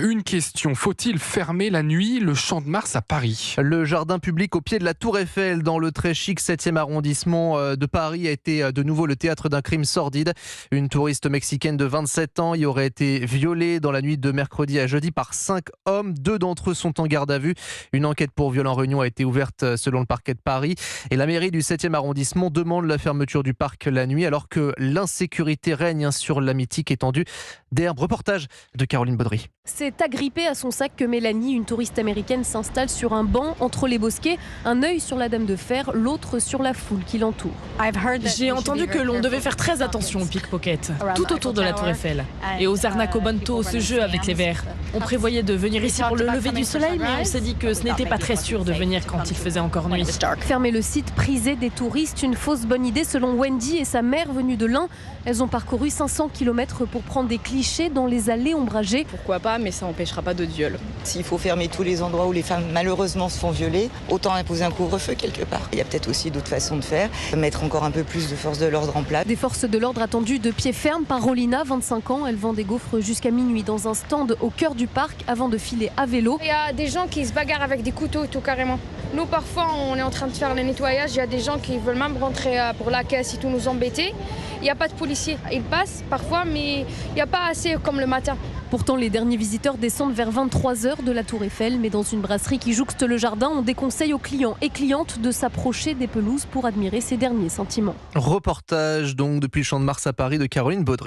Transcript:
Une question, faut-il fermer la nuit le Champ de Mars à Paris ? Le jardin public au pied de la Tour Eiffel dans le très chic 7e arrondissement de Paris a été de nouveau le théâtre d'un crime sordide. Une touriste mexicaine de 27 ans y aurait été violée dans la nuit de mercredi à jeudi par 5 hommes. 2 d'entre eux sont en garde à vue. Une enquête pour viol en réunion a été ouverte selon le parquet de Paris. Et la mairie du 7e arrondissement demande la fermeture du parc la nuit alors que l'insécurité règne sur la mythique étendue d'Herbe. Reportage de Caroline Baudry. C'est agrippé à son sac que Mélanie, une touriste américaine, s'installe sur un banc entre les bosquets, un œil sur la Dame de Fer, l'autre sur la foule qui l'entoure. J'ai entendu que l'on devait faire très attention aux pickpockets, tout autour de la Tour Eiffel, et aux arnaques au bento, ce jeu avec les verres. On prévoyait de venir ici pour le lever du soleil, mais on s'est dit que ce n'était pas très sûr de venir quand il faisait encore nuit. Fermer le site prisé des touristes, une fausse bonne idée selon Wendy et sa mère venue de l'Ain. Elles ont parcouru 500 km pour prendre des clichés dans les allées ombragées. Pourquoi pas, mais ça n'empêchera pas d'autres viols. S'il faut fermer tous les endroits où les femmes malheureusement se font violer, autant imposer un couvre-feu quelque part. Il y a peut-être aussi d'autres façons de faire, mettre encore un peu plus de forces de l'ordre en place. Des forces de l'ordre attendues de pied ferme par Rolina, 25 ans. Elle vend des gaufres jusqu'à minuit dans un stand au cœur du parc avant de filer à vélo. Il y a des gens qui se bagarrent avec des couteaux et tout carrément. Nous parfois on est en train de faire le nettoyage, il y a des gens qui veulent même rentrer pour la caisse et tout nous embêter. Il n'y a pas de policiers. Ils passent parfois mais il n'y a pas assez comme le matin. Pourtant, les derniers visiteurs descendent vers 23h de la Tour Eiffel, mais dans une brasserie qui jouxte le jardin, on déconseille aux clients et clientes de s'approcher des pelouses pour admirer ces derniers sentiments. Reportage donc depuis le Champ de Mars à Paris de Caroline Baudry.